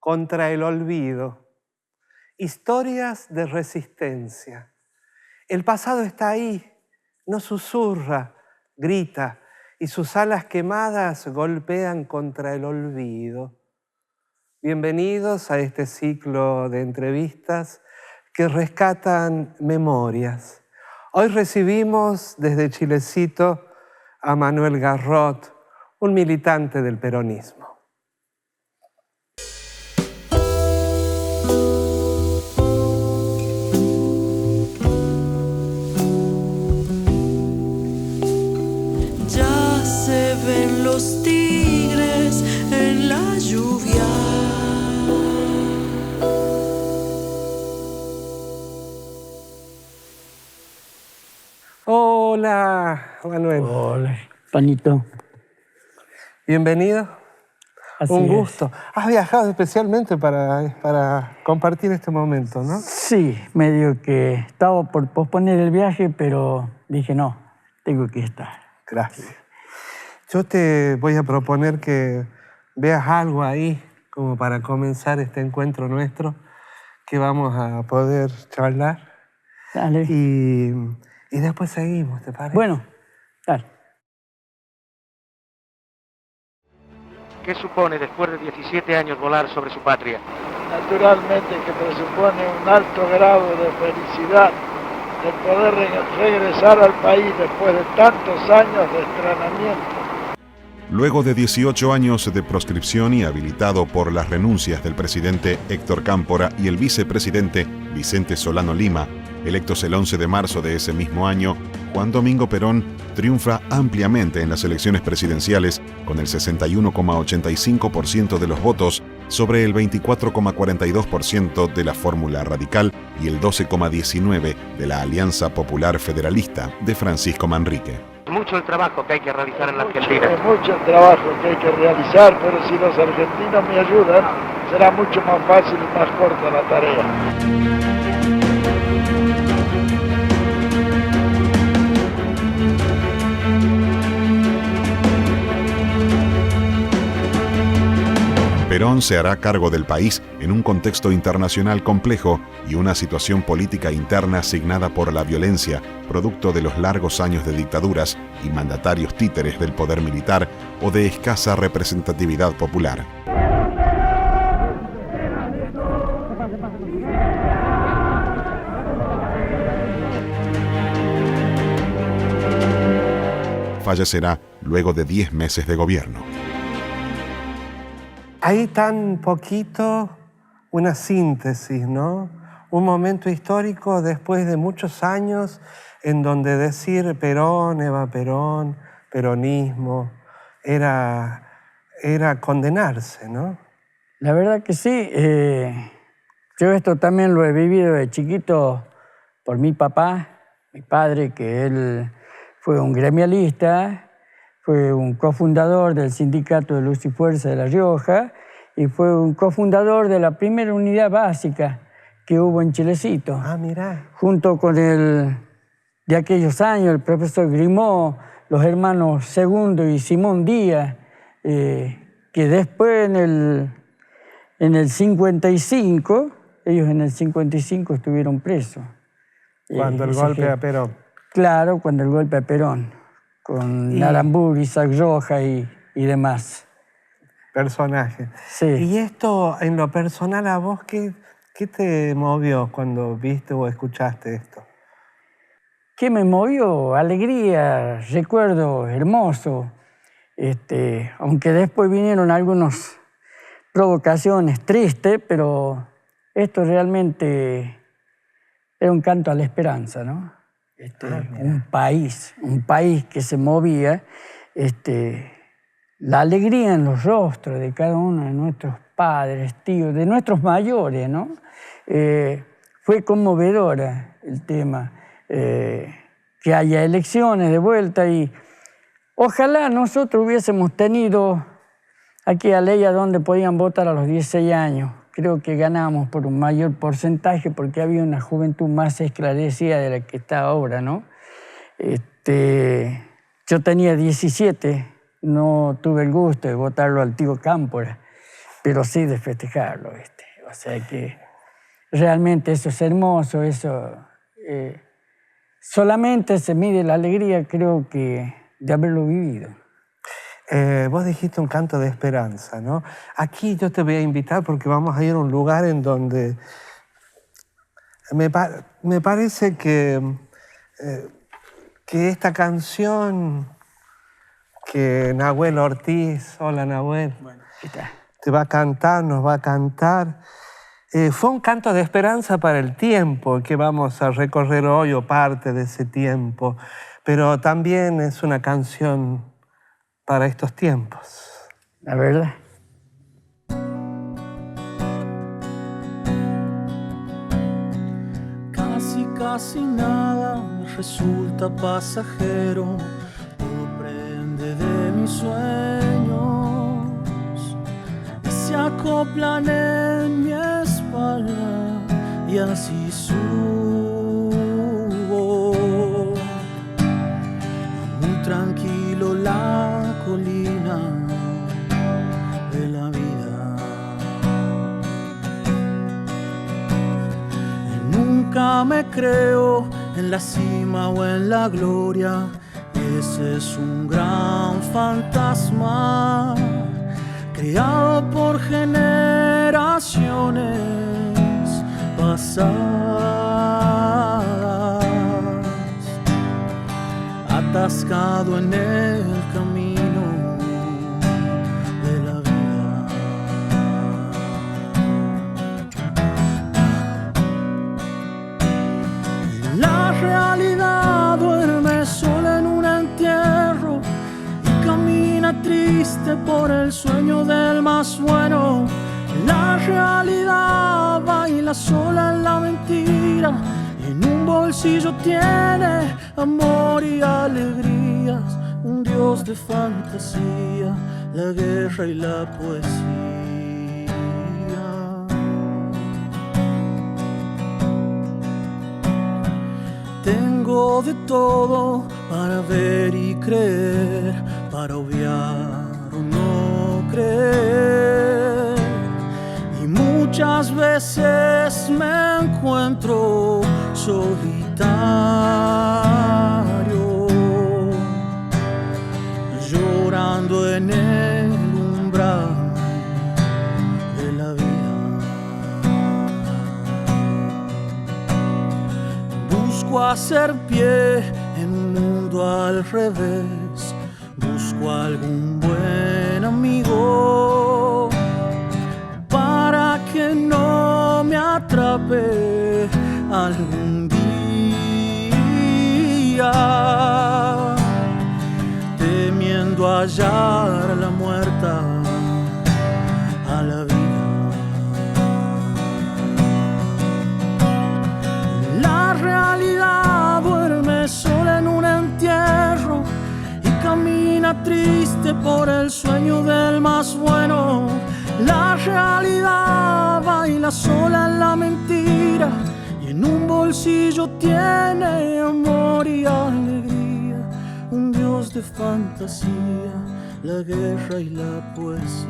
contra el olvido. Historias de resistencia. El pasado está ahí, no susurra, grita, y sus alas quemadas golpean contra el olvido. Bienvenidos a este ciclo de entrevistas que rescatan memorias. Hoy recibimos desde Chilecito a Manuel Garrot, un militante del peronismo. Ya se ven los tigres en la lluvia. Hola, Manuel. Hola, Panito. Bienvenido. Así Un es. gusto. Has viajado especialmente para compartir este momento, ¿no? Sí, medio que estaba por posponer el viaje, pero dije no, tengo que estar. Gracias. Yo te voy a proponer que veas algo ahí como para comenzar este encuentro nuestro, que vamos a poder charlar Dale. y después seguimos, ¿te parece? Bueno, dale. ¿Qué supone después de 17 años volar sobre su patria? Naturalmente que presupone un alto grado de felicidad el poder regresar al país después de tantos años de extrañamiento. Luego de 18 años de proscripción y habilitado por las renuncias del presidente Héctor Cámpora y el vicepresidente Vicente Solano Lima, electos el 11 de marzo de ese mismo año, Juan Domingo Perón triunfa ampliamente en las elecciones presidenciales con el 61,85% de los votos sobre el 24,42% de la fórmula radical y el 12,19% de la Alianza Popular Federalista de Francisco Manrique. Mucho el trabajo que hay que realizar en la Argentina. Es mucho el trabajo que hay que realizar, pero si los argentinos me ayudan, será mucho más fácil y más corta la tarea. Perón se hará cargo del país en un contexto internacional complejo y una situación política interna signada por la violencia, producto de los largos años de dictaduras y mandatarios títeres del poder militar o de escasa representatividad popular. Fallecerá luego de 10 meses de gobierno. Hay tan poquito una síntesis, ¿no? Un momento histórico después de muchos años en donde decir Perón, Eva Perón, peronismo, era condenarse, ¿no? La verdad que sí. Yo esto también lo he vivido de chiquito por mi papá, mi padre, que él fue un gremialista, fue un cofundador del Sindicato de Luz y Fuerza de La Rioja y fue un cofundador de la primera unidad básica que hubo en Chilecito. Ah, mirá. Junto con de aquellos años, el profesor Grimaud, los hermanos Segundo y Simón Díaz, que después en el 55, ellos en el 55 estuvieron presos. Cuando el golpe a Perón. Claro, cuando el golpe a Perón, con Aramburu, Isaac Roja y demás. Personajes. Sí. Y esto, en lo personal, a vos, ¿qué te movió cuando viste o escuchaste esto? ¿Qué me movió? Alegría, recuerdo hermoso. Aunque después vinieron algunas provocaciones tristes, pero esto realmente era un canto a la esperanza, ¿no? Un país que se movía, la alegría en los rostros de cada uno de nuestros padres, tíos, de nuestros mayores, ¿no? Fue conmovedora el tema, que haya elecciones de vuelta y ojalá nosotros hubiésemos tenido aquella ley a donde podían votar a los 16 años. Creo que ganamos por un mayor porcentaje porque había una juventud más esclarecida de la que está ahora, ¿no? Yo tenía 17, no tuve el gusto de votarlo al tío Cámpora, pero sí de festejarlo, ¿viste? O sea que realmente eso es hermoso, eso... solamente se mide la alegría, creo que, de haberlo vivido. Vos dijiste un canto de esperanza, ¿no? Aquí yo te voy a invitar porque vamos a ir a un lugar en donde me parece que esta canción que Nahuel Ortiz, hola Nahuel, Bueno, ¿qué tal? te va a cantar, nos va a cantar, fue un canto de esperanza para el tiempo que vamos a recorrer hoy o parte de ese tiempo, pero también es una canción para estos tiempos. La verdad. Casi nada me resulta pasajero, todo prende de mis sueños y se acoplan en mi espalda y así subo muy tranquilo la colina de la vida. Nunca me creo en la cima o en la gloria, ese es un gran fantasma creado por generaciones pasadas, atascado en el camino de la vida. La realidad duerme sola en un entierro y camina triste por el sueño del más bueno. La realidad baila sola en la mentira y en un bolsillo tiene amor y alegrías. Un dios de fantasía, la guerra y la poesía. Tengo de todo para ver y creer, para obviar o no creer. Y muchas veces me encuentro solitario, llorando en el umbral de la vida. Busco hacer pie en un mundo al revés, busco algún buen amigo para que no me atrape algún día, temiendo hallar la muerta a la vida. La realidad duerme sola en un entierro y camina triste por el sueño del más bueno. La realidad baila sola en la mentira y en un bolsillo tiene amor y alegría. Un dios de fantasía, la guerra y la poesía.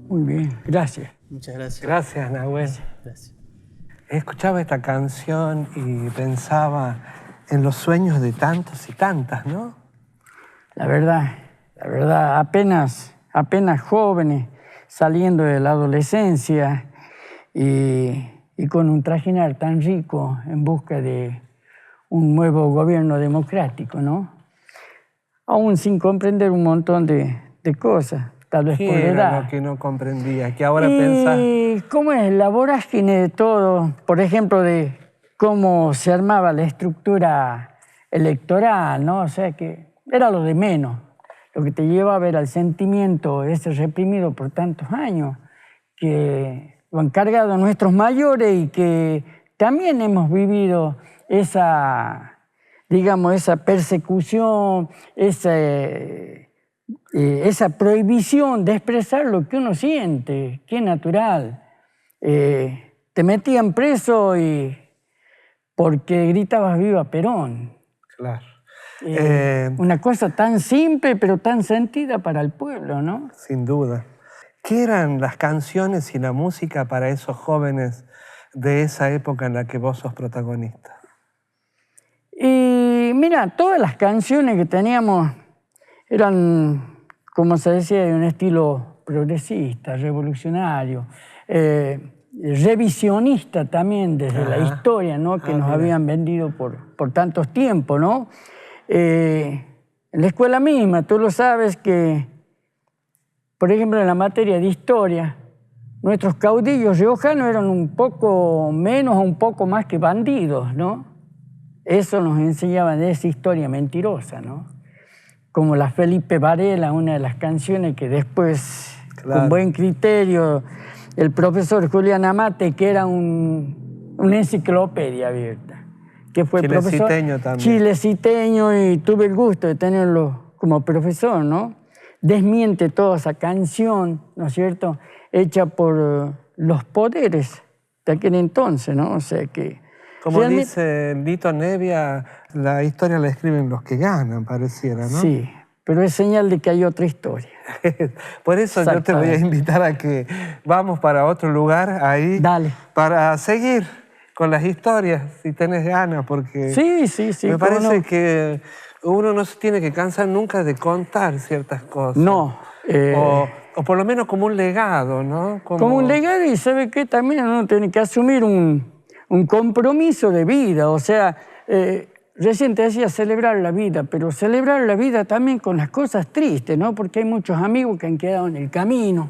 Muy bien, gracias. Muchas gracias. Gracias, Nahuel. Gracias. Escuchaba esta canción y pensaba en los sueños de tantos y tantas, ¿no? La verdad, apenas jóvenes, saliendo de la adolescencia y con un trajinar tan rico en busca de un nuevo gobierno democrático, ¿no? Aún sin comprender un montón de cosas, tal vez por ¿Qué era edad. lo que no comprendía? Que ahora pensás... ¿Cómo es la vorágine de todo? Por ejemplo, de cómo se armaba la estructura electoral, ¿no? O sea que era lo de menos. Lo que te lleva a ver al sentimiento ese reprimido por tantos años, que lo han cargado nuestros mayores y que también hemos vivido esa, digamos, esa persecución, esa prohibición de expresar lo que uno siente, que es natural. Te metían preso y porque gritabas viva Perón. Claro. Una cosa tan simple pero tan sentida para el pueblo, ¿no? Sin duda. ¿Qué eran las canciones y la música para esos jóvenes de esa época en la que vos sos protagonista? Y mira, todas las canciones que teníamos eran, como se decía, de un estilo progresista, revolucionario, revisionista también desde la historia, ¿no? Que nos habían vendido por tantos tiempos, ¿no? En la escuela misma, tú lo sabes que, por ejemplo, en la materia de historia, nuestros caudillos riojanos eran un poco menos o un poco más que bandidos, ¿no? Eso nos enseñaban de esa historia mentirosa, ¿no? Como la Felipe Varela, una de las canciones que después, con buen criterio, el profesor Julián Amate, que era una enciclopedia abierta, que fue profesor chileciteño y tuve el gusto de tenerlo como profesor, ¿no? Desmiente toda esa canción, ¿no es cierto?, hecha por los poderes de aquel entonces, ¿no? O sea que... Como dice Lito Nevia, la historia la escriben los que ganan, pareciera, ¿no? Sí, pero es señal de que hay otra historia. Por eso yo te voy a invitar a que vamos para otro lugar ahí. Dale. Para seguir con las historias, si tenés ganas, porque sí, me parece que uno no se tiene que cansar nunca de contar ciertas cosas. No. O por lo menos como un legado, ¿no? Como un legado, y ¿sabe qué? También uno tiene que asumir un compromiso de vida. O sea, recién te decía celebrar la vida, pero celebrar la vida también con las cosas tristes, ¿no? Porque hay muchos amigos que han quedado en el camino,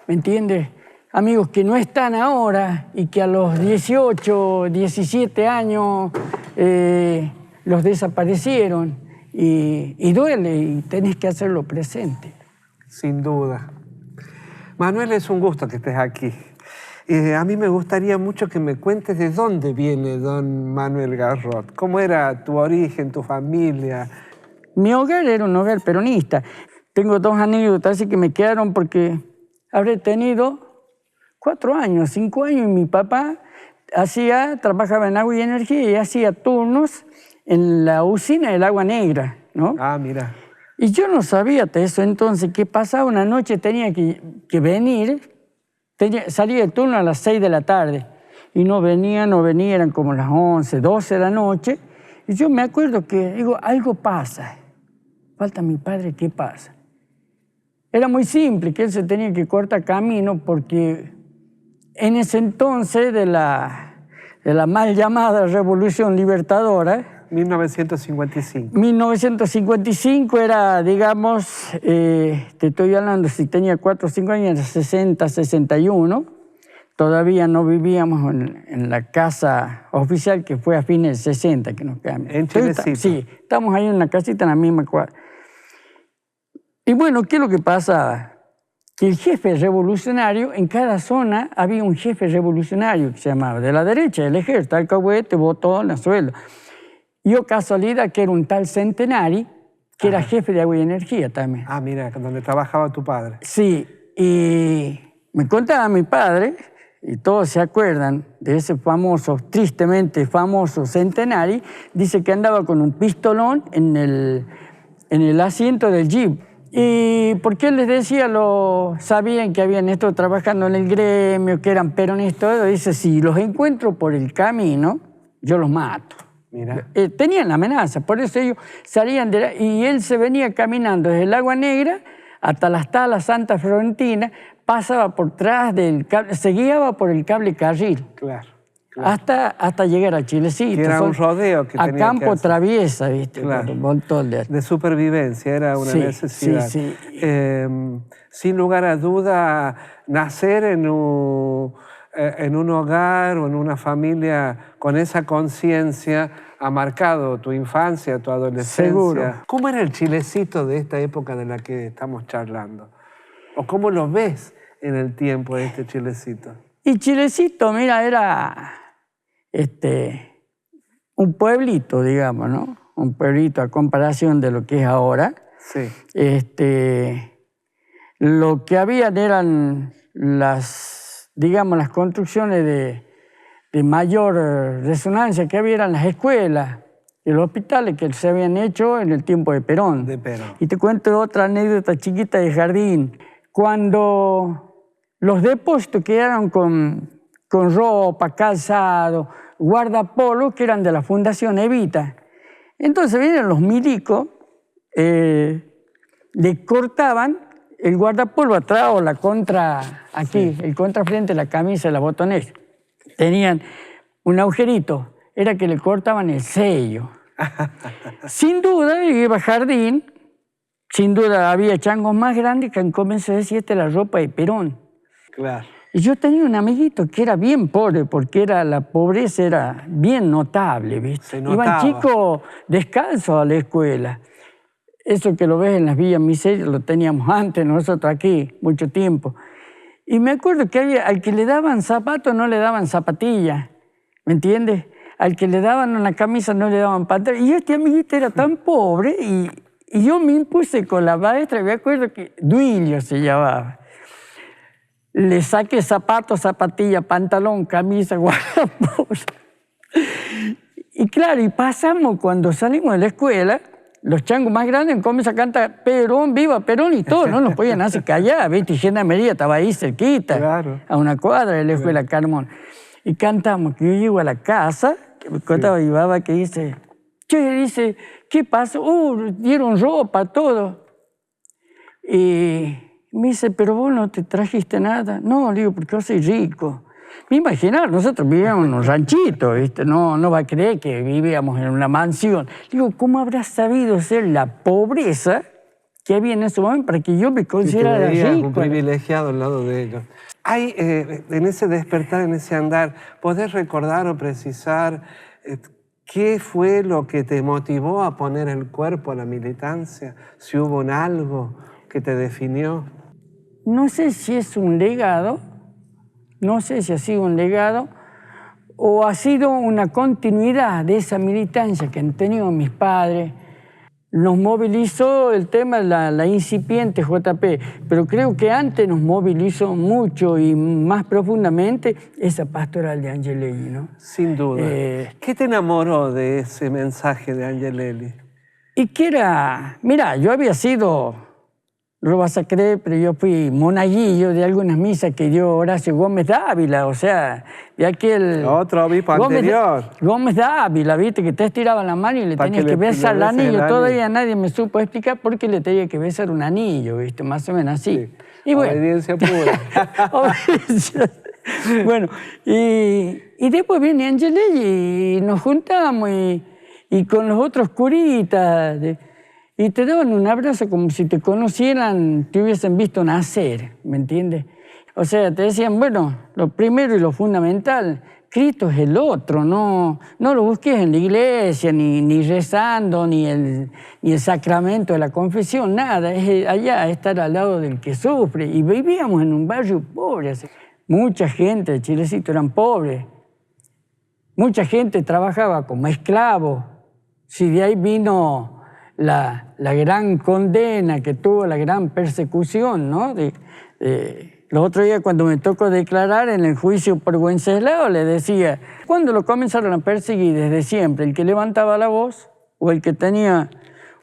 ¿me entiendes? Amigos que no están ahora y que a los 18, 17 años los desaparecieron y duele y tenés que hacerlo presente. Sin duda. Manuel, es un gusto que estés aquí. A mí me gustaría mucho que me cuentes de dónde viene don Manuel Garrot. ¿Cómo era tu origen, tu familia? Mi hogar era un hogar peronista. Tengo dos anécdotas así que me quedaron porque habré tenido 4 años, 5 años, y mi papá trabajaba en agua y energía y hacía turnos en la usina del Agua Negra, ¿no? Ah, mira. Y yo no sabía de eso, entonces, ¿qué pasaba? Una noche tenía que venir, salía el turno a las 6 de la tarde, y no venía, eran como las 11, 12 de la noche, y yo me acuerdo que, digo, algo pasa, falta mi padre, ¿qué pasa? Era muy simple, que él se tenía que cortar camino, porque en ese entonces de la mal llamada Revolución Libertadora, 1955. 1955 era, digamos, te estoy hablando, si tenía 4 o 5 años, era 60, 61. Todavía no vivíamos en la casa oficial, que fue a fines del 60 que nos cambiamos. ¿En Chilecito? Sí, estamos ahí en una casita en la misma cuadra. Y bueno, ¿qué es lo que pasaba? Que el jefe revolucionario, en cada zona había un jefe revolucionario que se llamaba, de la derecha, del ejército, alcahuete, botón, azuelo. Yo, casualidad, que era un tal Centenari, que era jefe de agua y energía también. Ah, mira, donde trabajaba tu padre. Sí, y me contaba mi padre, y todos se acuerdan de ese famoso, tristemente famoso Centenari, dice que andaba con un pistolón en el asiento del jeep. Y porque él les decía, sabían que habían estado trabajando en el gremio, que eran peronistas, dice, si los encuentro por el yo los mato. Mira. Tenían la amenaza, por eso ellos salían y él se venía caminando desde el Agua Negra hasta las Talas Santa Florentina, pasaba por detrás del cable, se guiaba por el cable carril. Claro. Hasta llegar a Chilecito. Que era un rodeo que tenía a campo que hacer. Traviesa, ¿viste? Claro. Un montón de supervivencia, era una necesidad. Sí. Sin lugar a duda, nacer en un hogar o en una familia con esa conciencia ha marcado tu infancia, tu adolescencia. Seguro. ¿Cómo era el Chilecito de esta época de la que estamos charlando? ¿O cómo lo ves en el tiempo de este Chilecito? Y Chilecito, mira, era un pueblito, digamos, ¿no? Un pueblito a comparación de lo que es ahora. Sí. Lo que habían eran las construcciones de mayor resonancia que había eran las escuelas y los hospitales que se habían hecho en el tiempo de Perón. Y te cuento otra anécdota chiquita de jardín. Cuando los depósitos quedaron con ropa, calzado, guardapolvo, que eran de la Fundación Evita. Entonces vienen los milicos, le cortaban el guardapolvo atrás o la contra, aquí, el contrafrente de la camisa, la botonera. Tenían un agujerito, era que le cortaban el sello. Sin duda, iba a jardín, sin duda había changos más grandes que comenzó a decir, esta es la ropa de Perón. Claro. Y yo tenía un amiguito que era bien pobre, porque la pobreza era bien notable, ¿viste? Iban chicos descalzos a la escuela. Eso que lo ves en las villas miserias lo teníamos antes nosotros aquí, mucho tiempo. Y me acuerdo que al que le daban zapatos no le daban zapatillas, ¿me entiendes? Al que le daban una camisa no le daban pantalón. Y este amiguito era tan pobre y yo me impuse con la maestra, me acuerdo que Duilio se llamaba. Le saqué zapatos, zapatillas, pantalón, camisa, guardapolvo. Y claro, y pasamos cuando salimos de la escuela, los changos más grandes comienzan a cantar Perón, viva Perón y todo, no nos podían hacer callar, ¿viste? Y Gendarmería estaba ahí cerquita, claro, a una cuadra de la escuela Carmón. Y cantamos, que yo llego a la casa, que me contaba Ibaba, que dice, che, dice, ¿qué pasó? Dieron ropa, todo. Y me dice, pero vos no te trajiste nada. No, le digo, porque yo soy rico. Me imaginaba, nosotros vivíamos en un ranchito, ¿viste? No va a creer que vivíamos en una mansión. Digo, ¿cómo habrá sabido ser la pobreza que había en ese momento para que yo me considerara rico? Un privilegiado al lado de ellos. Hay, en ese despertar, en ese andar, ¿podés recordar o precisar qué fue lo que te motivó a poner el cuerpo a la militancia? Si hubo algo que te definió. No sé si es un legado, no sé si ha sido un legado o ha sido una continuidad de esa militancia que han tenido mis padres. Nos movilizó el tema de la incipiente JP, pero creo que antes nos movilizó mucho y más profundamente esa pastoral de Angelelli, ¿no? Sin duda. ¿Qué te enamoró de ese mensaje de Angelelli? Y que era, mira, yo había sido, lo vas a creer, pero yo fui monaguillo de algunas misas que dio Horacio Gómez Dávila, o sea, de aquel... Otro obispo anterior. Gómez Dávila, viste, que te estiraban la mano y le tenías que besar el anillo. Todavía nadie me supo explicar por qué le tenía que besar un anillo, viste, más o menos así. Sí. Y bueno, obediencia pura. Obediencia. Bueno, y después viene Angelelli y nos juntamos y con los otros curitas... Y te daban un abrazo como si te conocieran, te hubiesen visto nacer, ¿me entiendes? O sea, te decían, bueno, lo primero y lo fundamental, Cristo es el otro, no lo busques en la iglesia, ni rezando, ni el sacramento de la confesión, nada, es allá estar al lado del que sufre. Y vivíamos en un barrio pobre, mucha gente de Chilecito eran pobres, mucha gente trabajaba como esclavo, si de ahí vino... La gran condena que tuvo, la gran persecución, ¿no? Los otros días cuando me tocó declarar en el juicio por Wenceslao, le decía, ¿cuándo lo comenzaron a perseguir? Desde siempre, el que levantaba la voz o el que tenía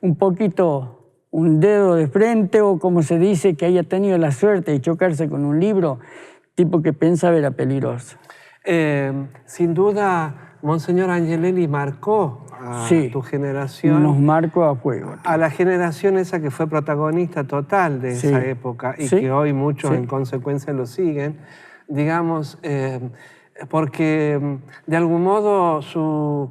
un poquito, un dedo de frente o como se dice, que haya tenido la suerte de chocarse con un libro, tipo que pensaba era peligroso. Sin duda, Monseñor Angelelli marcó a tu generación. Nos marcó a fuego. A la generación esa que fue protagonista total de esa época y que hoy muchos en consecuencia lo siguen, digamos, porque de algún modo su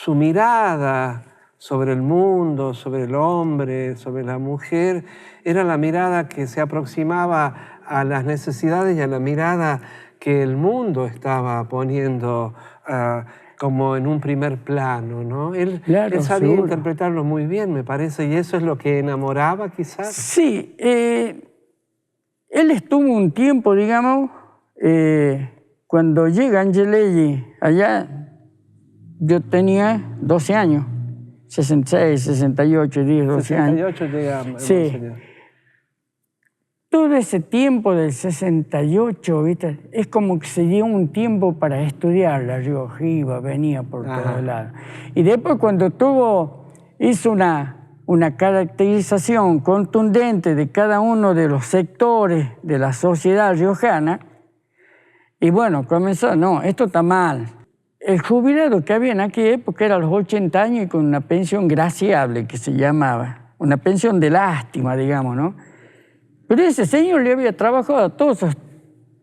mirada sobre el mundo, sobre el hombre, sobre la mujer, era la mirada que se aproximaba a las necesidades y a la mirada que el mundo estaba poniendo como en un primer plano, ¿no? Él sabía interpretarlo muy bien, me parece, y eso es lo que enamoraba, quizás. Sí, él estuvo un tiempo, digamos, cuando llega Angelelli allá, yo tenía 12 años, 66, 68, 10, 12 años. 68 llega sí. Monseñor. todo ese tiempo del 68, ¿viste? Es como que se dio un tiempo para estudiar La Rioja, iba, venía por todos lados. Y después cuando hizo una caracterización contundente de cada uno de los sectores de la sociedad riojana, y bueno, comenzó, no, esto está mal. El jubilado que había en aquella época era a los 80 años y con una pensión graciable, que se llamaba, una pensión de lástima, digamos, ¿no? Pero ese señor le había trabajado a todos esos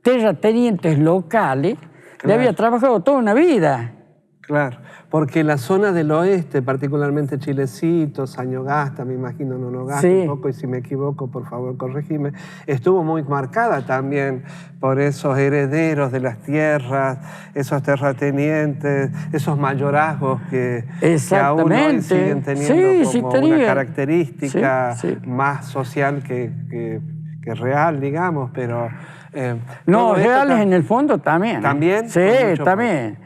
terratenientes locales, le había trabajado toda una vida. Claro, porque la zona del oeste, particularmente Chilecito, Sañogasta, me imagino Nonogasta un poco, y si me equivoco, por favor, corregime, estuvo muy marcada también por esos herederos de las tierras, esos terratenientes, esos mayorazgos que aún hoy siguen teniendo como una característica más social que real, digamos, pero... no, reales en el fondo también. ¿También? Sí, también.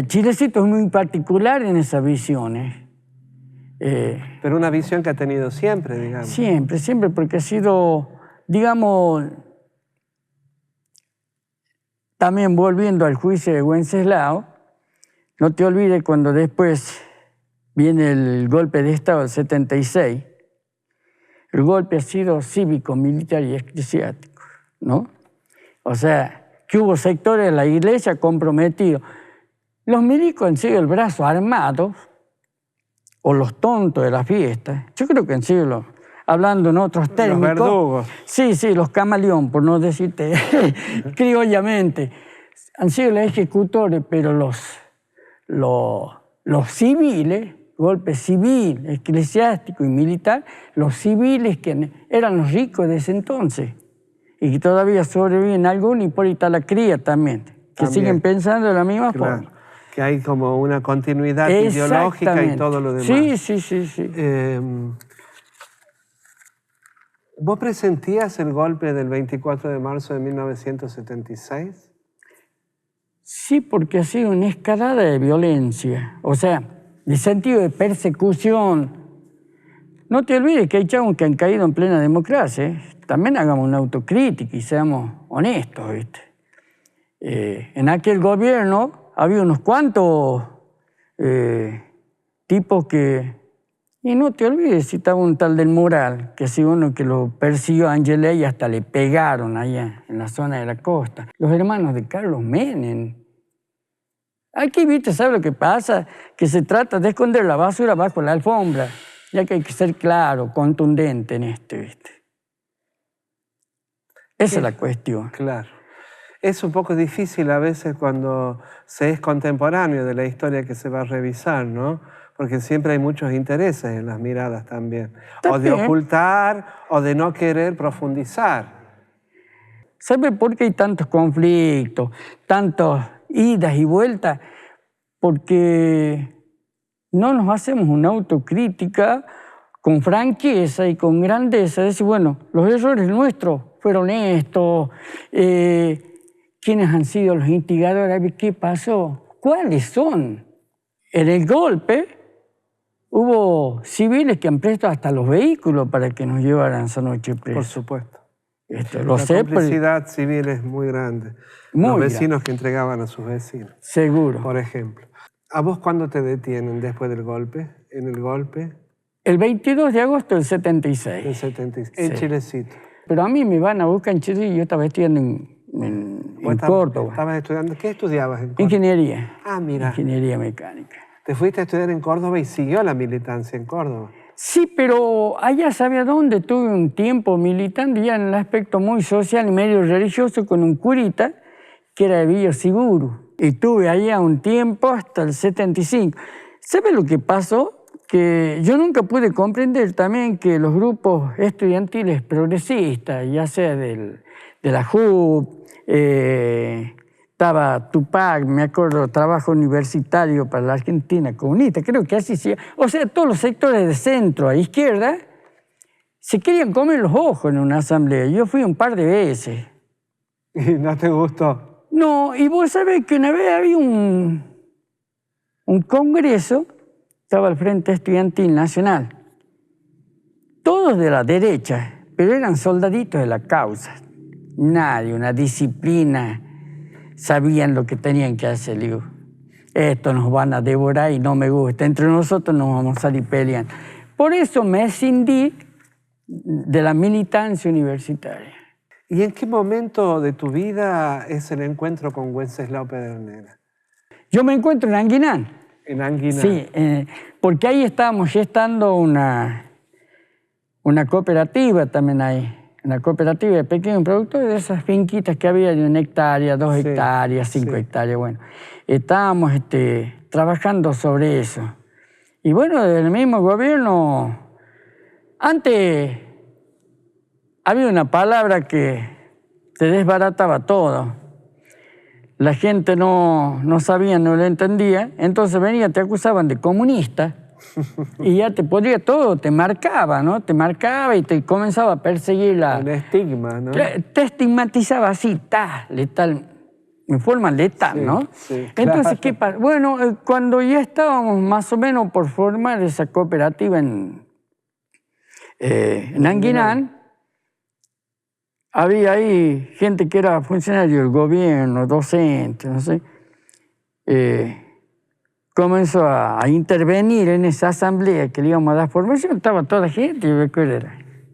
Chilecito es muy particular en esas visiones. Pero una visión que ha tenido siempre, digamos. Siempre, siempre, porque ha sido, digamos, también volviendo al juicio de Wenceslao, no te olvides cuando después viene el golpe de Estado del 76, el golpe ha sido cívico, militar y eclesiástico, ¿no? O sea, que hubo sectores de la iglesia comprometidos. Los milicos han sido el brazo armado, o los tontos de la fiesta. Yo creo que han sido, hablando en otros términos... Los verdugos. Sí, los camaleón, por no decirte criollamente. Han sido los ejecutores, pero los civiles, golpe civil, eclesiástico y militar, los civiles que eran los ricos de ese entonces, y que todavía sobreviven algunos, y por ahí está la cría también, que siguen pensando de la misma forma. Que hay como una continuidad ideológica y todo lo demás. Sí. ¿Vos presentías el golpe del 24 de marzo de 1976? Sí, porque ha sido una escalada de violencia, o sea, de sentido de persecución. No te olvides que hay chavos que han caído en plena democracia, ¿eh? También hagamos una autocrítica y seamos honestos, ¿viste? En aquel gobierno había unos cuantos tipos que... Y no te olvides, si estaba un tal del Moral, que ha sido uno que lo persiguió a Angelé y hasta le pegaron allá en la zona de la costa. Los hermanos de Carlos Menem. Aquí, ¿viste? ¿Sabes lo que pasa? Que se trata de esconder la basura bajo la alfombra, ya que hay que ser claro, contundente en esto, ¿viste? Esa es la cuestión. Claro. Es un poco difícil a veces cuando se es contemporáneo de la historia que se va a revisar, ¿no? Porque siempre hay muchos intereses en las miradas también. O de ocultar o de no querer profundizar. ¿Sabe por qué hay tantos conflictos, tantas idas y vueltas? Porque no nos hacemos una autocrítica con franqueza y con grandeza. Decir, bueno, los errores nuestros fueron estos, quiénes han sido los instigadores, qué pasó, cuáles son. En el golpe hubo civiles que han prestado hasta los vehículos para que nos llevaran esa noche presos. Por supuesto. Lo sé, la complicidad civil es muy grande. Los vecinos que entregaban a sus vecinos. Seguro. Por ejemplo. ¿A vos cuándo te detienen después del golpe? ¿En el golpe? El 22 de agosto del 76. El 76. En Chilecito. Pero a mí me van a buscar en Chile y yo estaba estudiando en Córdoba. ¿Estabas estudiando? ¿Qué estudiabas en Córdoba? Ingeniería. Ah, mira. Ingeniería mecánica. Te fuiste a estudiar en Córdoba y siguió la militancia en Córdoba. Sí, pero allá sabía dónde tuve un tiempo militando ya en el aspecto muy social y medio religioso con un curita que era de Villa Siburu. Y tuve allá un tiempo hasta el 75. ¿Sabes lo que pasó? Que yo nunca pude comprender también que los grupos estudiantiles progresistas, ya sea de la JUP, estaba Tupac, me acuerdo, trabajo universitario para la Argentina comunista, creo que así sí. O sea, todos los sectores de centro a izquierda se querían comer los ojos en una asamblea. Yo fui un par de veces. ¿Y no te gustó? No, y vos sabés que una vez había un congreso, estaba el Frente Estudiantil Nacional, todos de la derecha, pero eran soldaditos de la causa. Nadie, una disciplina, sabían lo que tenían que hacer. Digo, esto nos van a devorar y no me gusta. Entre nosotros nos vamos a salir peleando. Por eso me escindí de la militancia universitaria. ¿Y en qué momento de tu vida es el encuentro con Wenceslao Pedernera? Yo me encuentro en Anguinán. En Anguinán. Sí, porque ahí estábamos gestando una cooperativa también ahí. Una cooperativa de pequeños productores, de esas finquitas que había de 1 hectárea, 2 hectáreas, 5 hectáreas. Bueno, estábamos trabajando sobre eso. Y bueno, del mismo gobierno, antes había una palabra que te desbarataba todo. La gente no sabía, no lo entendía, entonces venía, te acusaban de comunista y ya te podría todo, te marcaba, ¿no? Te marcaba y te comenzaba a perseguir Un estigma, ¿no? Te estigmatizaba así, letal, en forma letal, ¿no? Sí, Entonces, claro. ¿qué pasa? Bueno, cuando ya estábamos más o menos por formar esa cooperativa en Anguinán, había ahí gente que era funcionario del gobierno, docente, no sé. Comenzó a intervenir en esa asamblea que le íbamos a dar formación. Estaba toda la gente, yo recuerdo,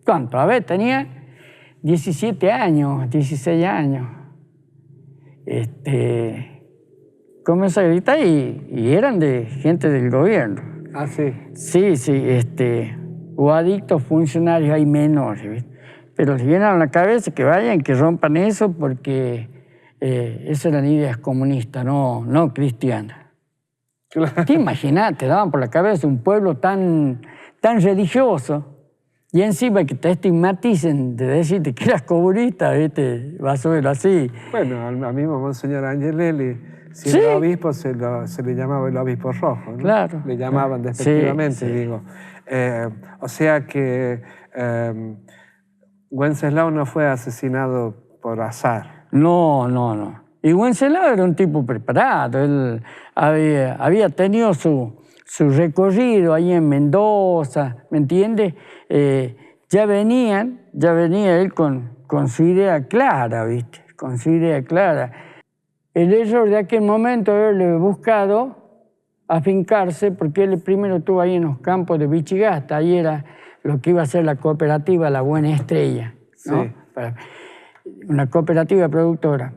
¿cuánto? A ver, tenía 17 años, 16 años. Comenzó a gritar y eran de gente del gobierno. Ah, sí. Sí, o adictos funcionarios hay menores, ¿viste? Pero les llenaron la cabeza que vayan, que rompan eso, porque esas eran ideas comunistas, no cristianas. Claro. Te imaginas, te daban por la cabeza un pueblo tan religioso y encima que te estigmaticen de decirte que eras comunista, ¿viste? Vas a ver así. Bueno, al mismo Monseñor Angelelli, Sí. siendo obispo, se le llamaba el obispo rojo, ¿no? Claro. Le llamaban despectivamente, Sí. digo. O sea que Wenceslao no fue asesinado por azar. No. Y Wenceslao era un tipo preparado. Él había tenido su recorrido ahí en Mendoza, ¿me entiendes? Ya venía él con su idea clara, ¿viste? Con su idea clara. El error de aquel momento era haberle buscado afincarse, porque él primero estuvo ahí en los campos de Vichigasta, ahí era lo que iba a ser la cooperativa La Buena Estrella, ¿no? Sí. Una cooperativa productora.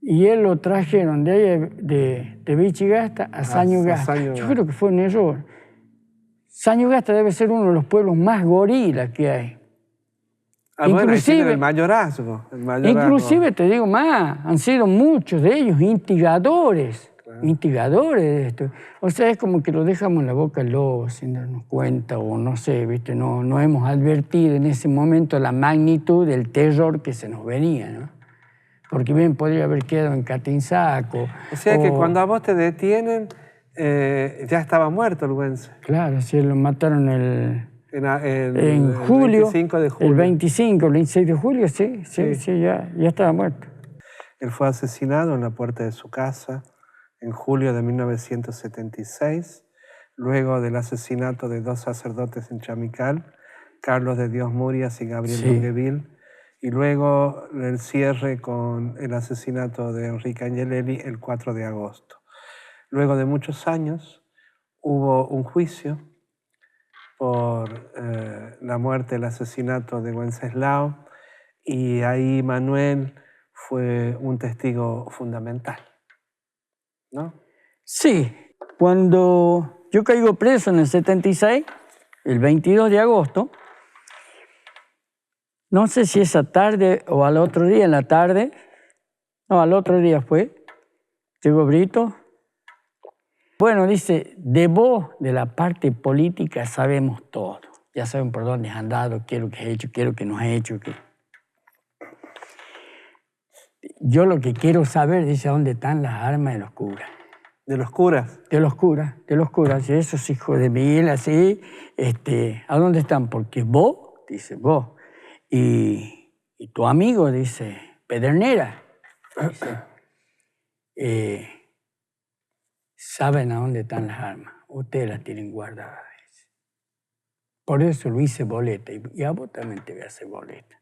Y él lo trajeron de ahí, de Vichigasta a Sañugasta. Yo creo que fue un error. Sañugasta debe ser uno de los pueblos más gorilas que hay. Ah, bueno, ahí tienen el mayorazgo. Inclusive, te digo más, han sido muchos de ellos instigadores. Claro. Instigadores de esto. O sea, es como que lo dejamos en la boca del lobo sin darnos cuenta, o no sé, ¿viste? No hemos advertido en ese momento la magnitud del terror que se nos venía, ¿no? Porque bien podría haber quedado en Catinzaco. O sea que cuando a vos te detienen, ya estaba muerto el Wence. Claro, sí, lo mataron en julio. El 25 de julio. El 25, el 26 de julio, sí, ya estaba muerto. Él fue asesinado en la puerta de su casa en julio de 1976, luego del asesinato de 2 sacerdotes en Chamical, Carlos de Dios Murias y Gabriel Longueville, y luego el cierre con el asesinato de Enrique Angelelli el 4 de agosto. Luego de muchos años hubo un juicio por la muerte, el asesinato de Wenceslao, y ahí Manuel fue un testigo fundamental, ¿no? Sí, cuando yo caigo preso en el 76, el 22 de agosto, no sé si esa tarde o al otro día en la tarde, no, al otro día fue, llegó Brito. Bueno, dice, de vos, de la parte política, sabemos todo. Ya saben por dónde has andado, qué es lo que has hecho, qué es lo que no has hecho. Yo lo que quiero saber, dice, ¿dónde están las armas de los curas? ¿De los curas? De los curas, y esos hijos de Miguel, así, ¿a dónde están? Porque vos, dice, vos, y tu amigo, dice, Pedernera, dice, saben a dónde están las armas, ustedes las tienen guardadas. Por eso lo hice boleta. Y a vos también te voy a hacer boleta.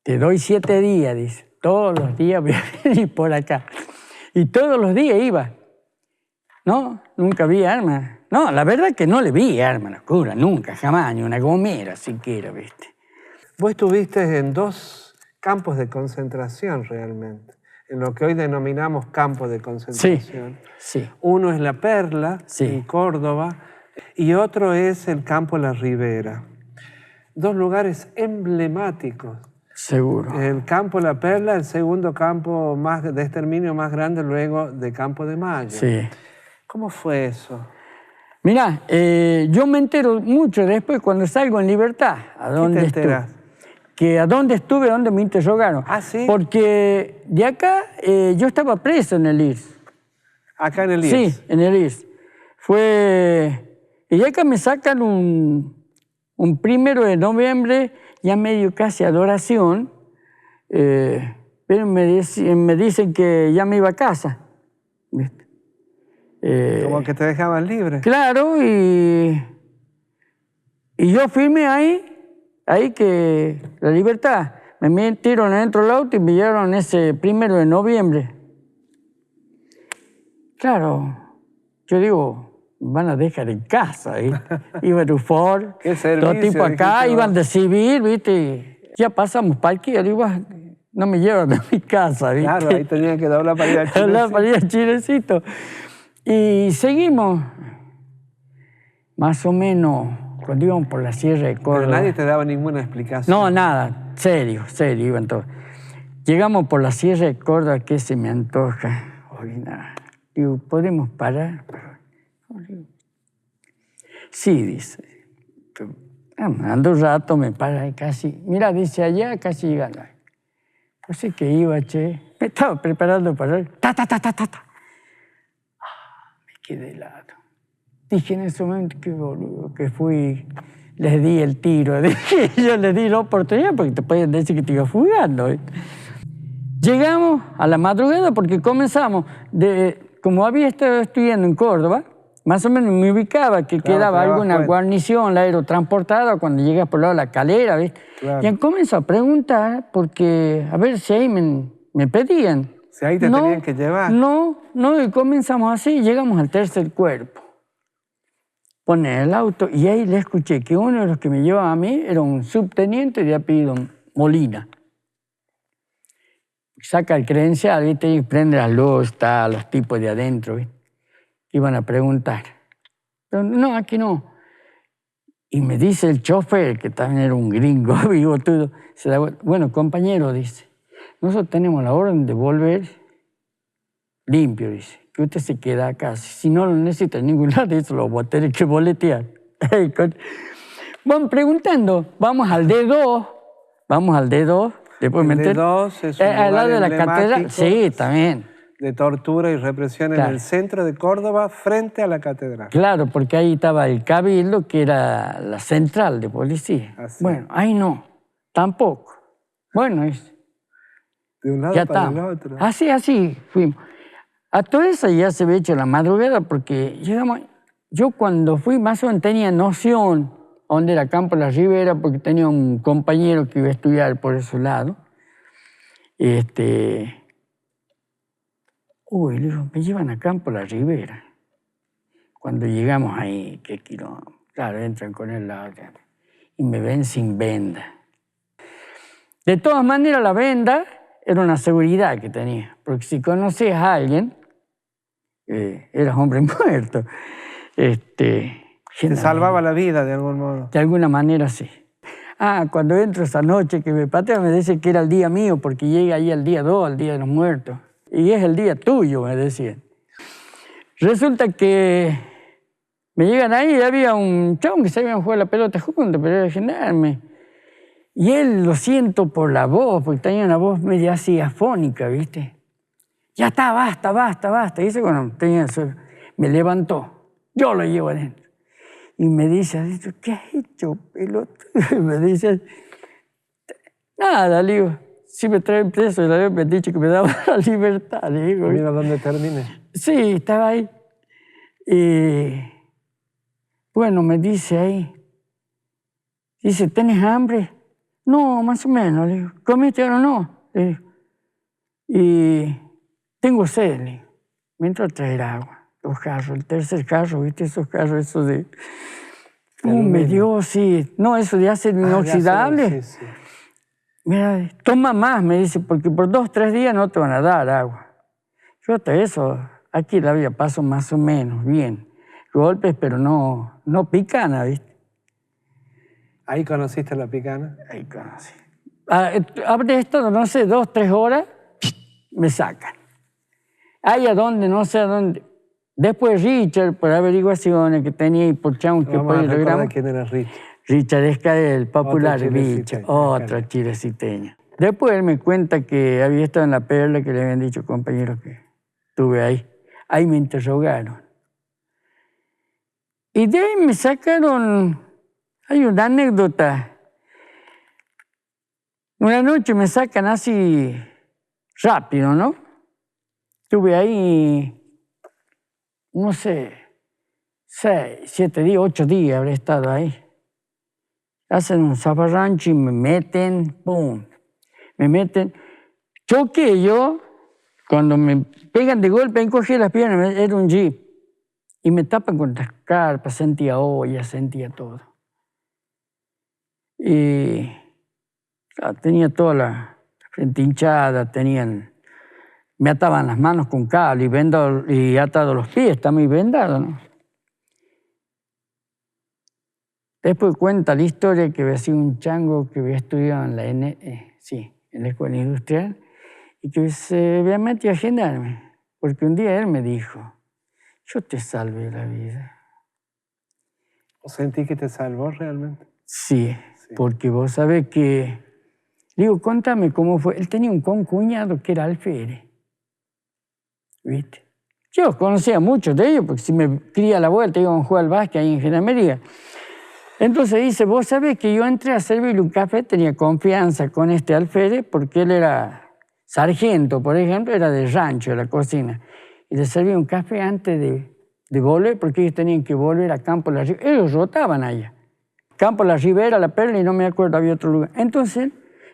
Te doy 7 días, dice. Todos los días voy a venir por acá. Y todos los días iba. No, nunca vi armas. No, la verdad que no le vi armas a la cura, nunca, jamás, ni una gomera siquiera, ¿viste? Vos estuviste en 2 campos de concentración realmente, en lo que hoy denominamos campos de concentración. Sí. Uno es La Perla, Sí. en Córdoba, y otro es el campo La Ribera. 2 lugares emblemáticos. Seguro. El campo La Perla, el segundo campo de exterminio más grande luego de Campo de Mayo. Sí. ¿Cómo fue eso? Mirá, yo me entero mucho después cuando salgo en libertad. ¿A dónde te enteras? Que a dónde estuve, a dónde me interrogaron. ¿Ah, sí? Porque de acá yo estaba preso en el IRS. Acá en el IRS. Sí, en el IRS. Y de acá me sacan un 1 de noviembre, ya medio casi adoración, pero me dicen que ya me iba a casa. ¿Viste? Como que te dejaban libre. Claro, y yo firmé ahí que la libertad. Me metieron adentro del auto y me llevaron ese 1 de noviembre. Claro, yo digo, van a dejar en casa, ¿viste? Iba de Ford, ¿Qué servicio, todo tipo acá, dijiste, iban de civil, ¿viste? Ya pasamos parqueo, digo, no me llevan a mi casa, ¿viste? Claro, ahí tenían que doblar para ir al Hablar para ir al Chilecito. Y seguimos, más o menos, cuando íbamos por la Sierra de Córdoba. Pero nadie te daba ninguna explicación. No, nada, serio, iban todos. Llegamos por la Sierra de Córdoba, ¿qué se me antoja? Nada. Digo, ¿podemos parar? Sí, dice. Ando un rato, me para casi. Mira, dice allá, casi llegando. Pues sí que iba, che. Me estaba preparando para ir. Ta. Me quedé helado. Dije en ese momento, qué boludo, que fui, les di el tiro. Dije, yo les di la oportunidad porque te podían decir que te iba fugando. Llegamos a la madrugada porque comenzamos, como había estado estudiando en Córdoba, más o menos me ubicaba que quedaba alguna guarnición, la aerotransportada, cuando llegas por el lado de la Calera, ¿ves? Claro. Y comenzó a preguntar, porque a ver si ahí me pedían. Si ahí te tenían que llevar. No, y comenzamos así, llegamos al tercer cuerpo. Pone el auto y ahí le escuché que uno de los que me llevaba a mí era un subteniente de apellido Molina. Saca el credencial, ¿viste? Y prende la luz, está los tipos de adentro, ¿viste? Iban a preguntar. Pero no, aquí no. Y me dice el chofer, que también era un gringo vivo todo, bueno, compañero, dice, nosotros tenemos la orden de volver limpio, dice, que usted se queda acá. Si no lo necesita en ningún lado, eso lo voy a tener que boletear. Van preguntando, vamos al D2, después el D2 es un al lado de la catedral. emblemático. Sí, también. De tortura y represión Claro. en el centro de Córdoba, frente a la catedral. Claro, porque ahí estaba el Cabildo, que era la central de policía. Así. Bueno, ahí no, tampoco. Bueno, De un lado ya para estamos. el otro. Así fuimos. A todo eso ya se había hecho la madrugada, porque llegamos. Yo cuando fui más o menos tenía noción a dónde era Campo La Ribera, porque tenía un compañero que iba a estudiar por ese lado. Uy, le digo, me llevan a Campo La Ribera. Cuando llegamos ahí, qué kilómetro. Claro, entran con el lado y me ven sin venda. De todas maneras, la venda era una seguridad que tenía, porque si conocías a alguien, eras hombre muerto. Te salvaba la vida de algún modo. De alguna manera, sí. Cuando entro esa noche que me patean, me dicen que era el día mío, porque llega ahí el día 2, el día de los muertos. Y es el día tuyo, me decían. Resulta que me llegan ahí y había un chabón que se habían jugado la pelota juntos, pero era gendarme. Y él, lo siento por la voz, porque tenía una voz media así afónica, ¿viste? Ya está, basta. Y ese, bueno, me levantó. Yo lo llevo adentro. Y me dice, ¿qué has hecho, pelota? Me dice, nada, le digo, si me traen preso, me han dicho que me daban la libertad, le digo. Mira dónde terminé. Sí, estaba ahí. Y Bueno, me dice ahí, dice, ¿tenés hambre? No, más o menos. Le digo, ¿comiste o no? Le digo, y tengo sed, le digo. Me entró a traer agua, 2 jarros, el tercer jarro, ¿viste? Esos jarros, esos de... me dio, sí. No, eso de acero inoxidable. Sí, sí. Mira, toma más, me dice, porque por 2 o 3 días no te van a dar agua. Yo hasta eso, aquí la vida paso más o menos bien. Golpes, pero no picana, ¿viste? ¿Ahí conociste la picana? Ahí conocí. Habré estado, no sé, 2 o 3 horas, me sacan. Ahí a dónde, no sé a dónde. Después Richard, por averiguaciones que tenía y por chamos que Vamos a recordar logramos. quién era Richard. Richard Escadel, popular Otro bicho, chileciteño, otra chileciteña. Después él me cuenta que había estado en la Perla, que le habían dicho compañeros que estuve ahí. Ahí me interrogaron. Y de ahí me sacaron, hay una anécdota. Una noche me sacan así rápido, ¿no? Estuve ahí, no sé, 6, 7 días, 8 días habré estado ahí. Hacen un zafarrancho y me meten, ¡pum! Me meten. Choqué yo, cuando me pegan de golpe, encogí las piernas, era un jeep. Y me tapan con las carpas, sentía ollas, sentía todo. Y claro, tenía toda la frente hinchada, me ataban las manos con cable y atado los pies, está muy vendado, ¿no? Después cuenta la historia que había sido un chango que había estudiado en la escuela industrial y que se había metido a gendarme, porque un día él me dijo, yo te salvé la vida. ¿Sentí que te salvó realmente? Sí, porque vos sabés que... Digo, contame cómo fue. Él tenía un concuñado que era alférez, ¿viste? Yo conocía a muchos de ellos, porque si me cría a la vuelta íbamos a jugar al básquet ahí en Gendarmería. Entonces dice, vos sabés que yo entré a servirle un café, tenía confianza con este alférez, porque él era sargento, por ejemplo, era de rancho, de la cocina. Y le servía un café antes de volver, porque ellos tenían que volver a Campo La Ribera. Ellos rotaban allá. Campo La Ribera, La Perla, y no me acuerdo, había otro lugar. Entonces,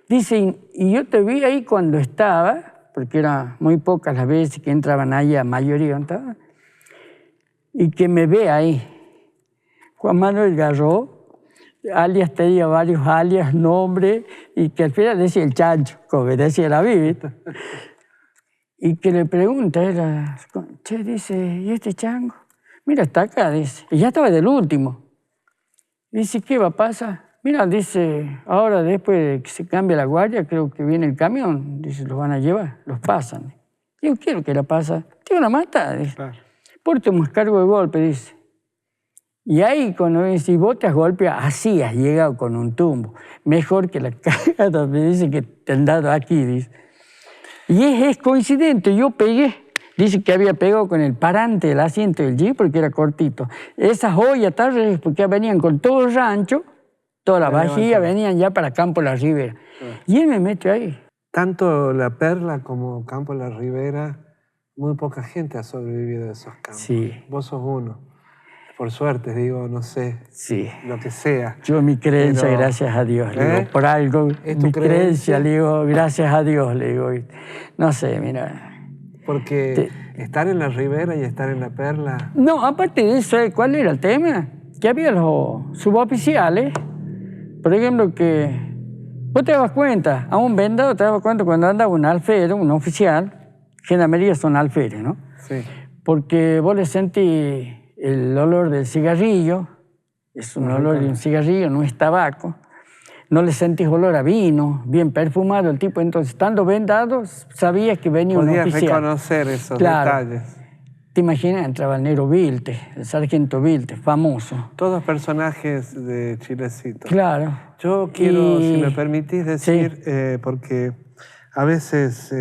dice, y yo te vi ahí cuando estaba, porque eran muy pocas las veces que entraban allá, mayoría entraba, y que me ve ahí. Juan Manuel Garró, alias tenía varios alias, nombres, y que al final decía el chancho, como decía la biblia. Y que le pregunta, che, dice, ¿y este chango? Mira, está acá, dice. Y ya estaba del último. Dice, ¿qué va a pasar? Mira, dice, ahora después de que se cambie la guardia, creo que viene el camión. Dice, los van a llevar, los pasan. Digo, quiero que la pasa. Te van a matar, dice. Claro. Porque me cargo de golpe, dice. Y ahí, cuando me dice, vos te has golpeado, así has llegado con un tumbo. Mejor que la cagada, me dice que te han dado aquí, dice. Y es coincidente, yo pegué. Dice que había pegado con el parante del asiento del jeep porque era cortito. Esas ollas tardes, porque venían con todo el rancho, toda la vajilla, venían ya para Campo La Ribera. Y él me metió ahí. Tanto La Perla como Campo La Ribera, muy poca gente ha sobrevivido de esos campos. Sí. Vos sos uno. Por suerte, digo, no sé, sí. Lo que sea. Yo mi creencia, pero, gracias a Dios, le digo, por algo, mi creencia, le digo, gracias a Dios, le digo, no sé, mira. Porque estar en la Ribera y estar en La Perla... No, aparte de eso, ¿cuál era el tema? Que había los suboficiales, por ejemplo, que vos te das cuenta, a un vendado te das cuenta cuando anda un alférez, un oficial, Gendarmería son alférez, ¿no? Sí. Porque vos le sentís el olor del cigarrillo, es un olor de un cigarrillo, no es tabaco. No le sentís olor a vino, bien perfumado el tipo. Entonces, estando vendado, sabías que venía un oficial. Podías reconocer esos detalles. Te imaginas, entraba el negro Vilte, el sargento Vilte, famoso. Todos personajes de Chilecito. Claro. Yo quiero, si me permitís decir, porque a veces...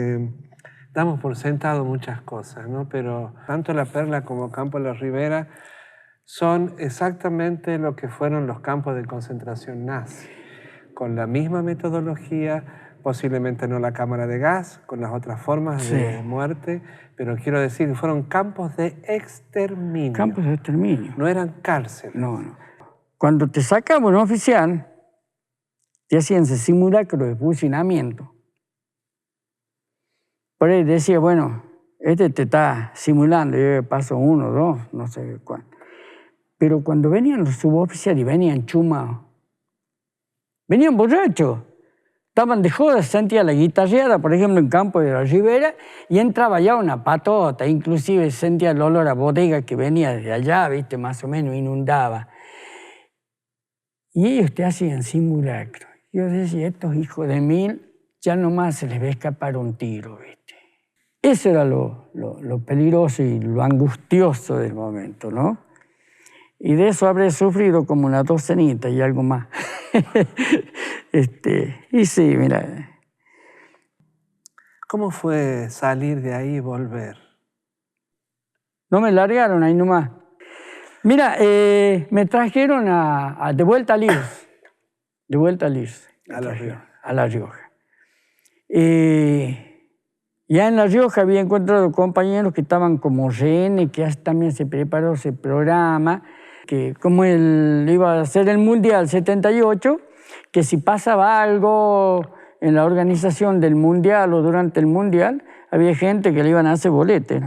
damos por sentado muchas cosas, ¿no? Pero tanto La Perla como Campo La Ribera son exactamente lo que fueron los campos de concentración nazi, con la misma metodología, posiblemente no la cámara de gas, con las otras formas de muerte, pero quiero decir, fueron campos de exterminio. Campos de exterminio. No eran cárceles. No. Cuando te sacaban un oficial, te hacían ese simulacro de fusilamiento. Por ahí decía, bueno, este te está simulando, yo paso 1, 2, no sé cuánto. Pero cuando venían los suboficiales y venían chumados, venían borrachos, estaban de joda, sentía la guitarreada, por ejemplo, en Campo de la Ribera, y entraba ya una patota, inclusive sentía el olor a bodega que venía desde allá, viste, más o menos inundaba. Y ellos te hacían simulacro. Yo decía, estos hijos de mil, ya nomás se les va a escapar un tiro, viste. Eso era lo peligroso y lo angustioso del momento, ¿no? Y de eso habré sufrido como una docenita y algo más. Y sí, mira. ¿Cómo fue salir de ahí y volver? No me largaron ahí nomás. Mira, me trajeron de vuelta a Lires. De vuelta a Lires. A La Rioja. A La Rioja. Ya en La Rioja había encontrado compañeros que estaban como rehenes, que también se preparó ese programa, que como él iba a hacer el Mundial 78, que si pasaba algo en la organización del Mundial o durante el Mundial, había gente que le iban a hacer boletes.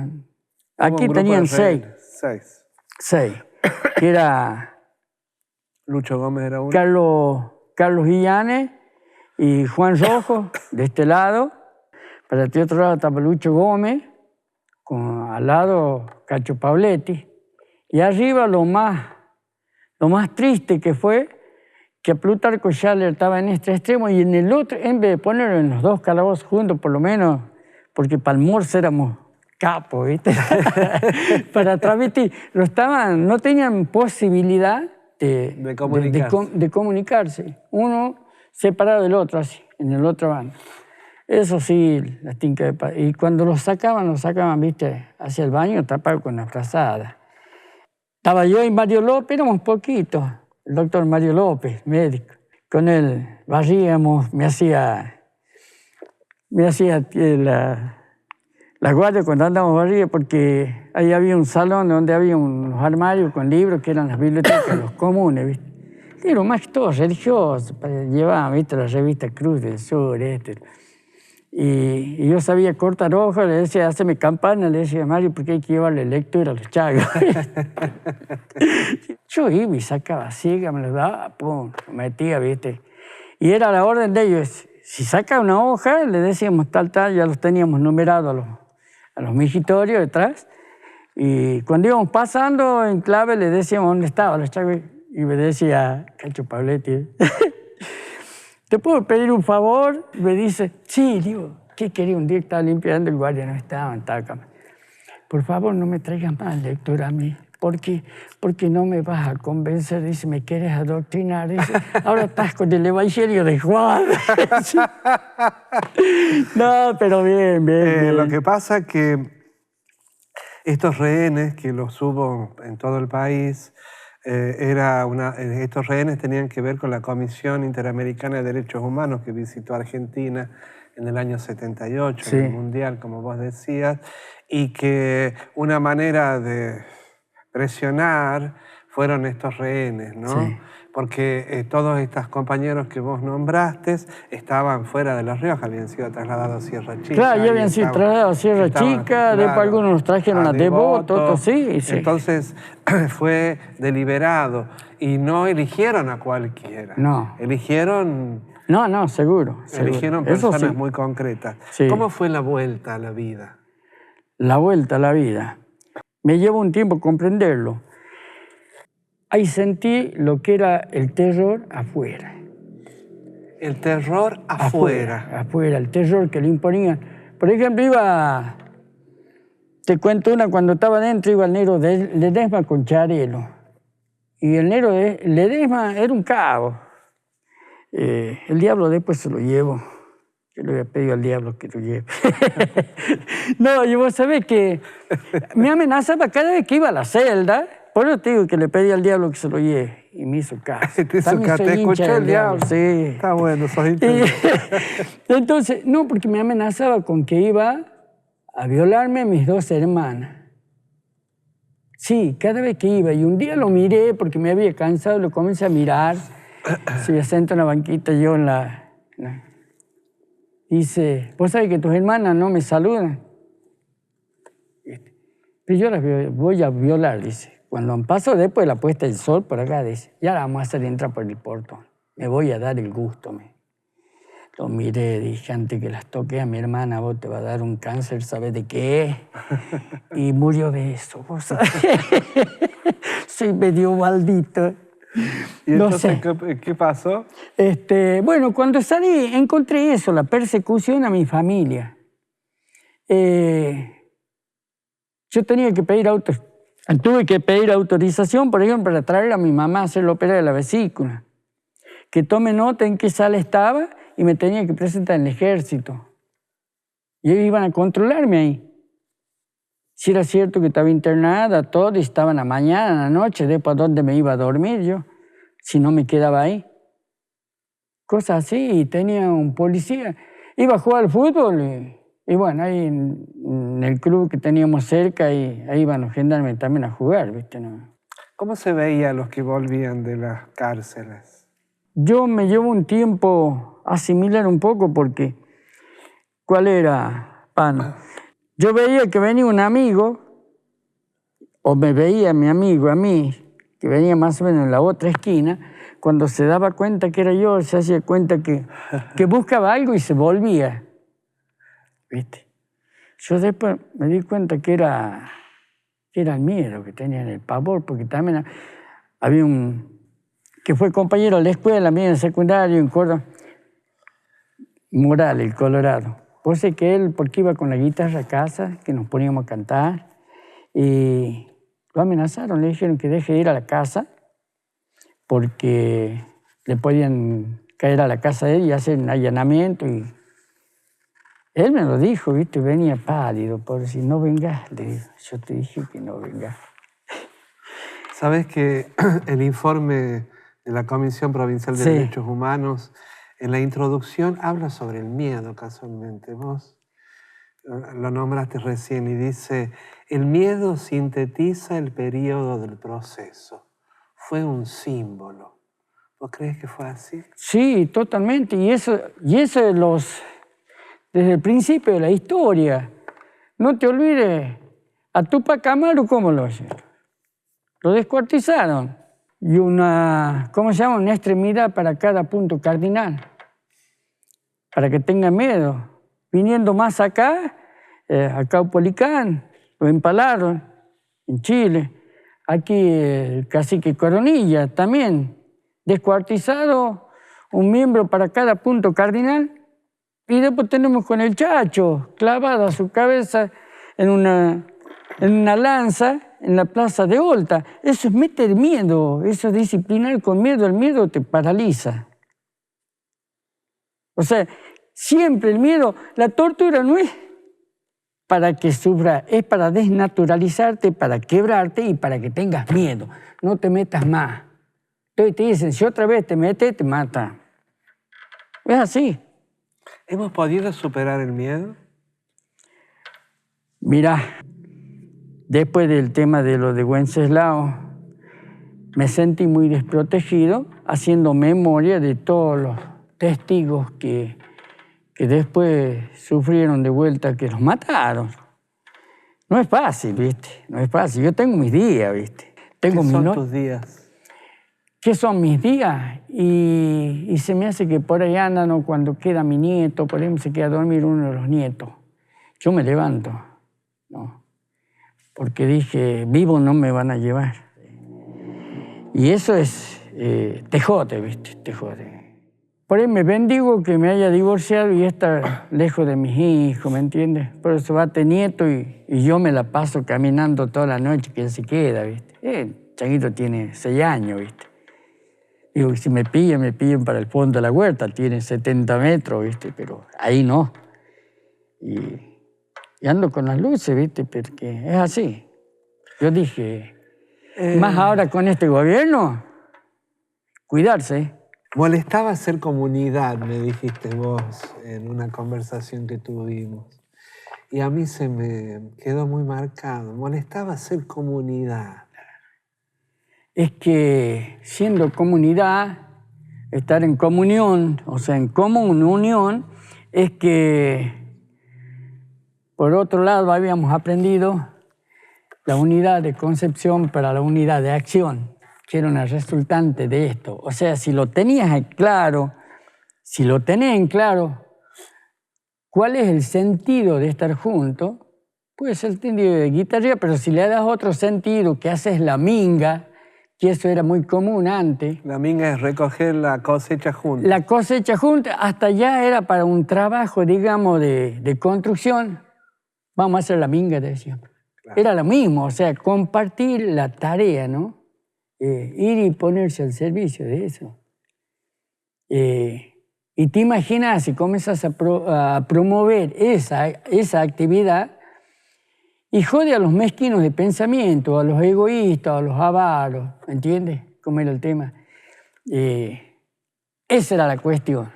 Aquí tenían 6. 6. Que era Lucho Gómez era uno. Carlos Illanes y Juan Rojo, de este lado. Para el otro lado estaba Lucho Gómez, al lado Cacho Pauletti. Y arriba lo más triste que fue que Plutarco Schaller estaba en este extremo y en el otro, en vez de ponerlo en los dos calabozos juntos, por lo menos, porque para almuerzo éramos capos, ¿viste? Para transmitir. No tenían posibilidad de comunicarse. Uno separado del otro, así, en el otro bando. Eso sí, la tinca de paz. Y cuando los sacaban, viste, hacia el baño tapado con la frazada. Estaba yo y Mario López, éramos poquitos. El doctor Mario López, médico. Con él barríamos, me hacía la guardia cuando andábamos barriendo, porque ahí había un salón donde había unos armarios con libros que eran las bibliotecas, los comunes, ¿viste? Libros más que todo religiosos, llevaban, ¿viste? La revista Cruz del Sur, Y yo sabía cortar hojas, le decía, háceme campana, le decía a Mario, porque hay que llevarle lectura a los chagos. Yo iba y sacaba ciega, me lo daba, pum, lo metía, ¿viste? Y era la orden de ellos. Si saca una hoja, le decíamos tal, ya los teníamos numerados a los mijitorios detrás. Y cuando íbamos pasando en clave, le decíamos dónde estaba los chagos. Y me decía, Cacho Pauletti, ¿te puedo pedir un favor? Me dice, sí, digo, ¿qué quería? Un día estaba limpiando, el guardia no estaba en tal cama. Por favor, no me traigas más lectura a mí, porque no me vas a convencer. Dice, me quieres adoctrinar. Dice, ahora estás con el Evangelio de Juan. No, pero bien. Lo que pasa es que estos rehenes, que los hubo en todo el país, estos rehenes tenían que ver con la Comisión Interamericana de Derechos Humanos que visitó Argentina en el año 78, sí, en el Mundial, como vos decías, y que una manera de presionar fueron estos rehenes, ¿no? Sí. Porque todos estos compañeros que vos nombraste estaban fuera de La Rioja, habían sido trasladados a Sierra Chica. Claro, ya habían sido trasladados a Sierra Chica, después algunos los trajeron a Devoto, otros sí. Entonces fue deliberado y no eligieron a cualquiera. No. Eligieron... No, seguro. Eligieron personas muy concretas. Sí. ¿Cómo fue la vuelta a la vida? La vuelta a la vida. Me llevó un tiempo comprenderlo. Ahí sentí lo que era el terror afuera. El terror afuera. Afuera, el terror que le imponían. Por ejemplo, te cuento una, cuando estaba adentro iba el negro de Ledesma con Charelo. Y el negro de Ledesma era un cabo. El diablo después se lo llevo. Yo le había pedido al diablo que lo lleve. No, y vos sabés que me amenazaba cada vez que iba a la celda. Por eso te digo que le pedí al diablo que se lo lleve. y me hizo caso. Te También soy hincha escuchó del el diablo. Sí. Está bueno, sos hincha del diablo. Entonces, no, porque me amenazaba con que iba a violarme a mis 2 hermanas. Sí, cada vez que iba. Y un día lo miré porque me había cansado, lo comencé a mirar. Se me sentó en la banquita yo en la... Dice, ¿vos sabés que tus hermanas no me saludan? Pero yo las voy a violar, dice. Cuando paso después de la puesta del sol por acá, dice, ya la vamos a hacer entrar por el portón. Me voy a dar el gusto. Lo miré, dije, antes que las toque a mi hermana, vos te va a dar un cáncer, ¿sabes de qué? Y murió de eso, vos sabés. Soy medio maldito. ¿Y No entonces sé. qué pasó? Bueno, cuando salí encontré eso, la persecución a mi familia. Yo tuve que pedir autorización, por ejemplo, para traer a mi mamá a hacer la ópera de la vesícula. Que tome nota en qué sala estaba y me tenía que presentar en el ejército. Y ellos iban a controlarme ahí. Si era cierto que estaba internada, todo, y estaban a mañana, a la noche, después a dónde me iba a dormir yo, si no me quedaba ahí. Cosas así, y tenía un policía. Iba a jugar al fútbol y bueno, ahí en el club que teníamos cerca, ahí iban los gendarmes también a jugar, ¿viste? ¿No? ¿Cómo se veía a los que volvían de las cárceles? Yo me llevo un tiempo a asimilar un poco porque, ¿cuál era, Pano? Yo veía que venía un amigo, o me veía mi amigo a mí, que venía más o menos en la otra esquina, cuando se daba cuenta que era yo, se hacía cuenta que buscaba algo y se volvía. ¿Viste? Yo después me di cuenta que era el miedo que tenían, el pavor, porque también había que fue compañero de la escuela, mía en secundario, en Córdoba, Morales, el Colorado. Por sé que él, porque iba con la guitarra a casa, que nos poníamos a cantar, y lo amenazaron, le dijeron que deje de ir a la casa, porque le podían caer a la casa de él y hacer un allanamiento. Y él me lo dijo, ¿viste? Venía pálido, por decir, no vengas, le digo. Yo te dije que no vengas. Sabes que el informe de la Comisión Provincial de Derechos Humanos, en la introducción habla sobre el miedo, casualmente. Vos lo nombraste recién y dice, el miedo sintetiza el periodo del proceso. Fue un símbolo. ¿Vos crees que fue así? Sí, totalmente. Y eso desde el principio de la historia. No te olvides, a Tupac Amaru, ¿cómo lo hicieron? Lo descuartizaron. Y una extremidad para cada punto cardinal, para que tenga miedo. Viniendo más acá, a Caupolicán, lo empalaron en Chile. Aquí el cacique Coronilla también, descuartizado, un miembro para cada punto cardinal. Y después tenemos con el Chacho, clavada su cabeza en una lanza en la plaza de Olta. Eso es meter miedo, eso es disciplinar con miedo. El miedo te paraliza. O sea, siempre el miedo, la tortura no es para que sufras, es para desnaturalizarte, para quebrarte y para que tengas miedo. No te metas más. Entonces te dicen, si otra vez te metes, te mata. Es así. ¿Hemos podido superar el miedo? Mirá, después del tema de lo de Wenceslao, me sentí muy desprotegido, haciendo memoria de todos los testigos que después sufrieron de vuelta, que los mataron. No es fácil, ¿viste? No es fácil. Yo tengo mis días, ¿viste? ¿Qué son tus días? ¿Qué son mis días? Y se me hace que por ahí andan, ¿no? Cuando queda mi nieto, por ejemplo, se queda a dormir uno de los nietos. Yo me levanto, ¿no? Porque dije, vivo no me van a llevar. Y eso es, te jode, ¿viste? Te jode. Por ahí me bendigo que me haya divorciado y estar lejos de mis hijos, ¿me entiendes? Por eso va a tener nieto y yo me la paso caminando toda la noche que él se queda, ¿viste? El changuito tiene 6 años, ¿viste? Digo, si me pillan para el fondo de la huerta, tiene 70 metros, ¿viste? Pero ahí no. Y ando con las luces, ¿viste? Porque es así. Yo dije, más ahora con este gobierno, cuidarse. Molestaba ser comunidad, me dijiste vos en una conversación que tuvimos. Y a mí se me quedó muy marcado. Molestaba ser comunidad. Es que siendo comunidad, estar en comunión, o sea, en común unión, es que, por otro lado, habíamos aprendido la unidad de concepción para la unidad de acción, que era una resultante de esto. O sea, si lo tenías en claro, si lo tenés en claro, ¿cuál es el sentido de estar juntos? Puede ser el sentido de guitarra, pero si le das otro sentido, que haces la minga, que eso era muy común antes. La minga es recoger la cosecha junta. La cosecha junta, hasta ya era para un trabajo, digamos, de construcción. Vamos a hacer la minga, decíamos. Claro. Era lo mismo, o sea, compartir la tarea, ¿no? Ir y ponerse al servicio de eso. Y te imaginas si comienzas a promover esa actividad y jode a los mezquinos de pensamiento, a los egoístas, a los avaros, ¿entiendes? ¿Cómo era el tema? Esa era la cuestión.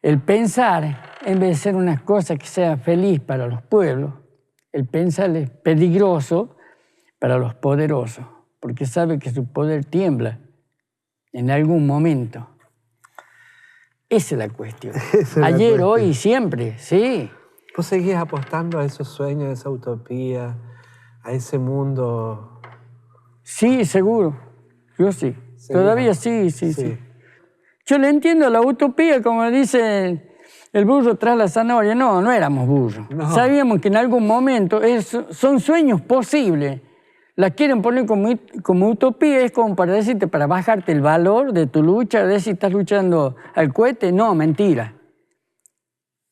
El pensar, en vez de ser una cosa que sea feliz para los pueblos, el pensar es peligroso para los poderosos, porque sabe que su poder tiembla en algún momento. Esa es la cuestión. Ayer, hoy y siempre, sí. ¿Vos seguís apostando a esos sueños, a esa utopía, a ese mundo? Sí, seguro. Yo sí. Todavía sí. Yo le entiendo la utopía, como dice el burro tras la zanahoria. No éramos burros. No. Sabíamos que en algún momento son sueños posibles. La quieren poner como utopía, es como para decirte, para bajarte el valor de tu lucha, de si estás luchando al cohete. No, mentira.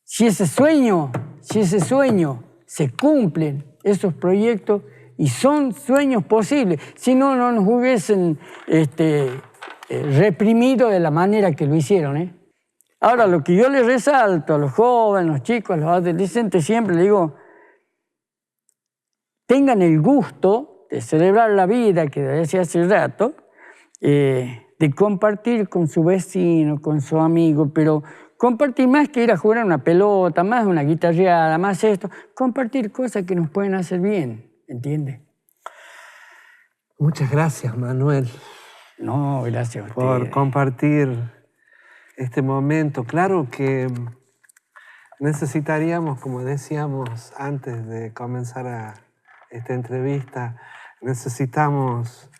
Si ese sueño se cumplen, esos proyectos, y son sueños posibles, si no, no nos hubiesen reprimido de la manera que lo hicieron. Ahora, lo que yo les resalto a los jóvenes, a los chicos, a los adolescentes, siempre les digo, tengan el gusto de celebrar la vida, que decía hace rato, de compartir con su vecino, con su amigo, pero compartir más que ir a jugar una pelota, más una guitarreada, más esto, compartir cosas que nos pueden hacer bien, ¿entiendes? Muchas gracias, Manuel. No, gracias a usted. Por compartir este momento. Claro que necesitaríamos, como decíamos antes de comenzar esta entrevista, necesitamos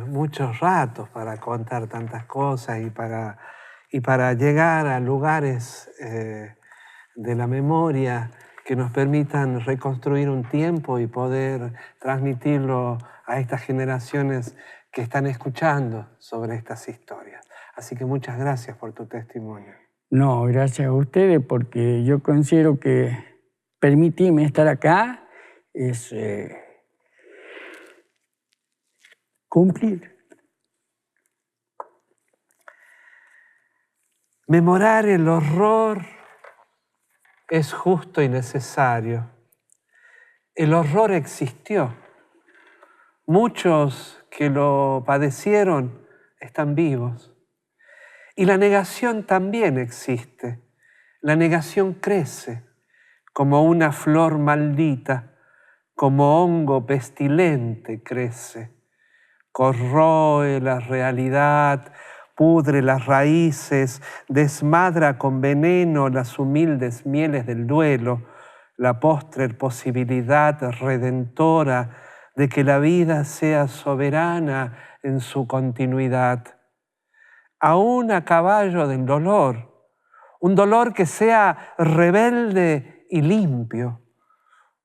muchos ratos para contar tantas cosas y para llegar a lugares de la memoria que nos permitan reconstruir un tiempo y poder transmitirlo a estas generaciones que están escuchando sobre estas historias. Así que muchas gracias por tu testimonio. No, gracias a ustedes, porque yo considero que permitirme estar acá es cumplir. Memorar el horror es justo y necesario. El horror existió. Muchos que lo padecieron están vivos. Y la negación también existe. La negación crece como una flor maldita, como hongo pestilente crece. Corroe la realidad, pudre las raíces, desmadra con veneno las humildes mieles del duelo, la postrer posibilidad redentora de que la vida sea soberana en su continuidad. Aún a caballo del dolor, un dolor que sea rebelde y limpio,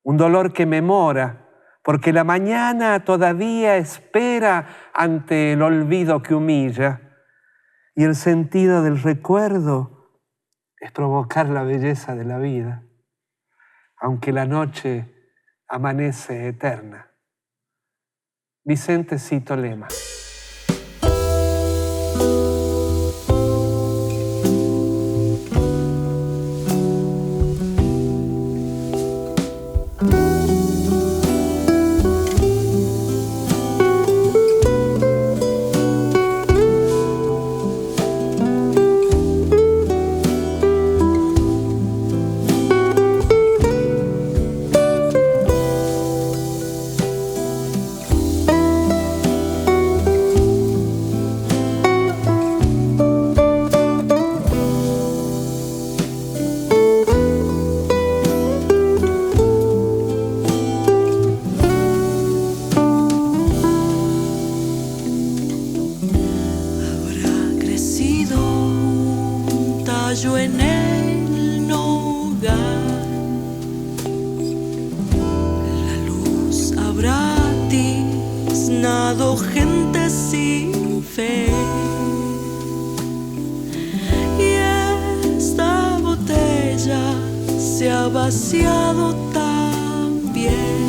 un dolor que memora, porque la mañana todavía espera ante el olvido que humilla, y el sentido del recuerdo es provocar la belleza de la vida, aunque la noche amanece eterna. Vicente Cito Lema. caballo en el nogal. La luz habrá tiznado gente sin fe, y esta botella se ha vaciado también.